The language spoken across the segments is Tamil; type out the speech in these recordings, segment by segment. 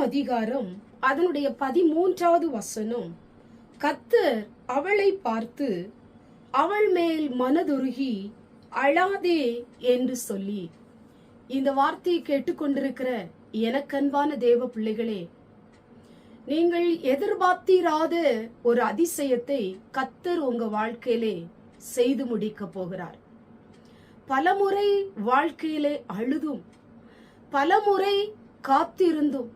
அதிகாரம் அதனுடைய 13வது வசனம். கர்த்தர் அவளை பார்த்து, அவள் மேல் மனதுருகி அழாதே என்று சொல்லி. இந்த வார்த்தையை கேட்டுக்கொண்டிருக்கிற எனக்கன்பான தேவ பிள்ளைகளே, நீங்கள் எதிர்பார்த்திராத ஒரு அதிசயத்தை கர்த்தர் உங்க வாழ்க்கையிலே செய்து முடிக்க போகிறார். பலமுறை வாழ்க்கையிலே அழுதும், பலமுறை காத்திருந்தும்,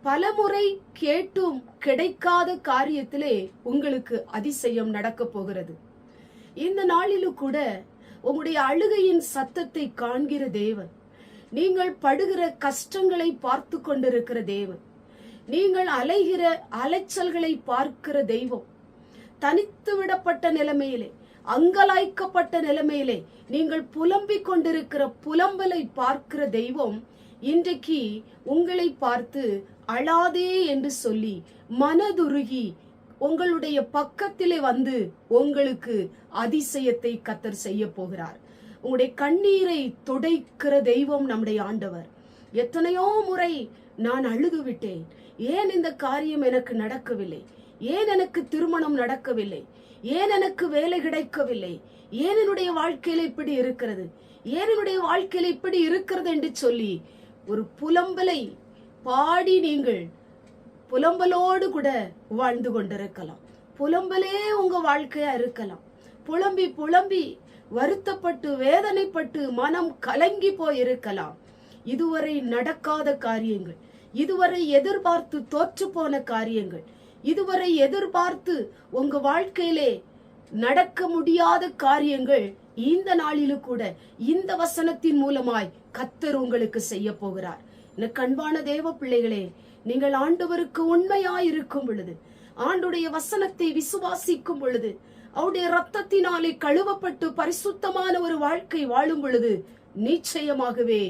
பலமுறை கேட்டும் கிடைக்காத காரியத்திலே உங்களுக்கு அதிசயம் நடக்க போகிறது. இந்த நாளிலும் கூட உங்களுடைய அழுகையின் சத்தத்தை காண்கிற தேவன், நீங்கள் படுகிற கஷ்டங்களை பார்த்து கொண்டிருக்கிற தேவன், நீங்கள் அலைகிற அலைச்சல்களை பார்க்கிற தெய்வம், தனித்து விடப்பட்ட நிலைமையிலே, அங்கலாய்க்கப்பட்ட நிலைமையிலே நீங்கள் புலம்பிக் கொண்டிருக்கிற புலம்பலை பார்க்கிற தெய்வம் இன்றைக்கு உங்களை பார்த்து அழாதே என்று சொல்லி மனதுருகி உங்களுடைய பக்கத்திலே வந்து உங்களுக்கு அதிசயத்தை கர்த்தர் செய்ய போகிறார். உங்களுடைய கண்ணீரை துடைக்கிற தெய்வம் நம்முடைய ஆண்டவர். எத்தனையோ முறை நான் அழுது விட்டேன், ஏன் இந்த காரியம் எனக்கு நடக்கவில்லை, ஏன் எனக்கு திருமணம் நடக்கவில்லை, ஏன் எனக்கு வேலை கிடைக்கவில்லை, ஏன் என்னுடைய வாழ்க்கையில இப்படி இருக்கிறது, ஏன் என்னுடைய வாழ்க்கையில இப்படி இருக்கிறது என்று சொல்லி ஒரு புலம்பலை பாடி நீங்கள் புலம்பலோடு கூட வாழ்ந்து கொண்டிருக்கலாம். புலம்பலே உங்க வாழ்க்கையா இருக்கலாம். புலம்பி புலம்பி வருத்தப்பட்டு வேதனைப்பட்டு மனம் கலங்கி போயிருக்கலாம். இதுவரை நடக்காத காரியங்கள், இதுவரை எதிர்பார்த்து தோற்று போன காரியங்கள், இதுவரை எதிர்பார்த்து உங்க வாழ்க்கையிலே நடக்க முடியாத காரியங்கள் இந்த நாளிலும் கூட இந்த வசனத்தின் மூலமாய் கர்த்தர் உங்களுக்கு செய்ய போகிறார். எனக்கு அன்பான தேவ பிள்ளைகளே, நீங்கள் ஆண்டவருக்கு உண்மையாய் இருக்கும் பொழுது, ஆண்டுடைய வசனத்தை விசுவாசிக்கும் பொழுது, அவருடைய ரத்தத்தினாலே கழுவப்பட்டு பரிசுத்தமான ஒரு வாழ்க்கை வாழும் பொழுது, நிச்சயமாகவே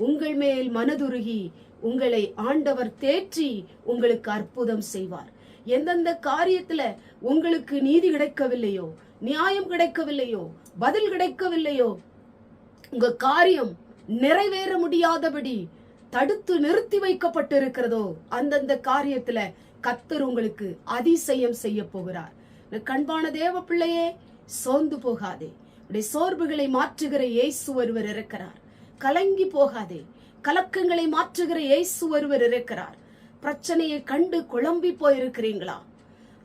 உங்கள் மேல் மனதுருகி உங்களை ஆண்டவர் தேற்றி உங்களுக்கு அற்புதம் செய்வார். எந்தெந்த காரியத்துல உங்களுக்கு நீதி கிடைக்கவில்லையோ, நியாயம் கிடைக்கவில்லையோ, பதில் கிடைக்கவில்லையோ, உங்க காரியம் நிறைவேற முடியாதபடி தடுத்து நிறுத்தி வைக்கப்பட்டிருக்கிறதோ, அந்தந்த காரியத்துல கர்த்தர் உங்களுக்கு அதிசயம் செய்ய போகிறார். கண்பான தேவ பிள்ளையே, சோர்ந்து போகாதே. உடைய சோர்வுகளை மாற்றுகிற இயேசு ஒருவர் இருக்கிறார். கலங்கி போகாதே. கலக்கங்களை மாற்றுகிற இயேசு ஒருவர் இருக்கிறார். பிரச்சனையை கண்டு குழம்பி போயிருக்கிறீங்களா?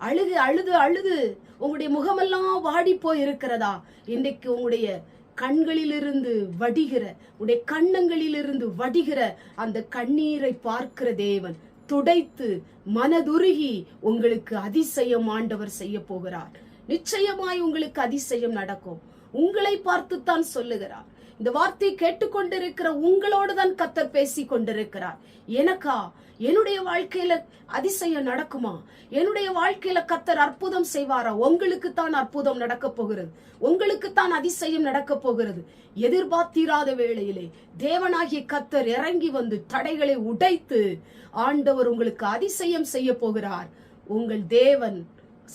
அழுது அழுது அழுது உங்களுடைய முகமெல்லாம் வாடி போயிருக்கிறதா? இன்றைக்கு உங்களுடைய கண்களிலிருந்து வடிகிற, உடைய கண்ணங்களிலிருந்து வடிகிற அந்த கண்ணீரை பார்க்கிற தேவன் துடைத்து மனதுருகி உங்களுக்கு அதிசயம் ஆண்டவர் செய்ய போகிறார். நிச்சயமாய் உங்களுக்கு அதிசயம் நடக்கும். உங்களை பார்த்துத்தான் சொல்லுகிறார். இந்த வார்த்தை கேட்டுக்கொண்டிருக்கிற உங்களோடு தான் கர்த்தர் பேசி கொண்டிருக்கிறார். எனக்கா, என்னுடைய வாழ்க்கையில அதிசயம் நடக்குமா, என்னுடைய வாழ்க்கையில கர்த்தர் அற்புதம் செய்வாரா? உங்களுக்கு தான் அற்புதம் நடக்க போகிறது, உங்களுக்கு தான் அதிசயம் நடக்க போகிறது. எதிர்பார்த்திராத வேளையிலே தேவனாகிய கர்த்தர் இறங்கி வந்து தடைகளை உடைத்து ஆண்டவர் உங்களுக்கு அதிசயம் செய்ய போகிறார். உங்கள் தேவன்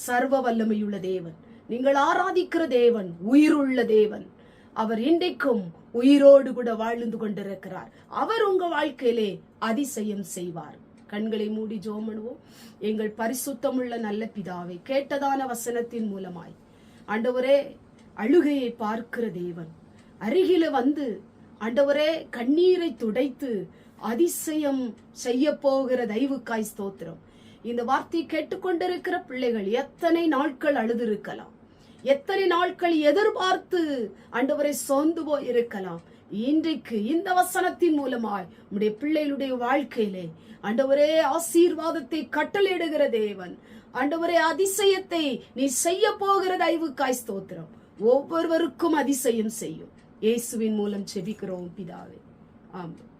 சர்வ வல்லமையுள்ள தேவன், நீங்கள் ஆராதிக்கிற தேவன் உயிருள்ள தேவன். அவர் இன்றைக்கும் உயிரோடு கூட வாழ்ந்து கொண்டிருக்கிறார். அவர் உங்க வாழ்க்கையிலே அதிசயம் செய்வார். கண்களை மூடி ஜெபம் பண்ணுவோம். எங்கள் பரிசுத்தமுள்ள நல்ல பிதாவே, கேட்டதான வசனத்தின் மூலமாய் ஆண்டவரே, அழுகையை பார்க்கிற தேவன் அருகில வந்து ஆண்டவரே கண்ணீரை துடைத்து அதிசயம் செய்ய போகிற தயவுக்காய் ஸ்தோத்திரம். இந்த வார்த்தை கேட்டுக்கொண்டிருக்கிற பிள்ளைகள் எத்தனை நாட்கள் அழுது இருக்கலாம், எத்தனை நாட்கள் எதிர்பார்த்து ஆண்டவரை சோர்ந்து போய் இருக்கலாம். இன்றைக்கு இந்த வசனத்தின் மூலமாய் உம்முடைய பிள்ளைகளுடைய வாழ்க்கையிலே ஆண்டவரே ஆசீர்வாதத்தை கட்டளையிடுகிற தேவன், ஆண்டவரே அதிசயத்தை நீ செய்ய போகிற தயவுக்காய் ஸ்தோத்திரம். ஒவ்வொருவருக்கும் அதிசயம் செய்யும். இயேசுவின் மூலம் ஜெபிக்கிறோம் பிதாவே, ஆமென்.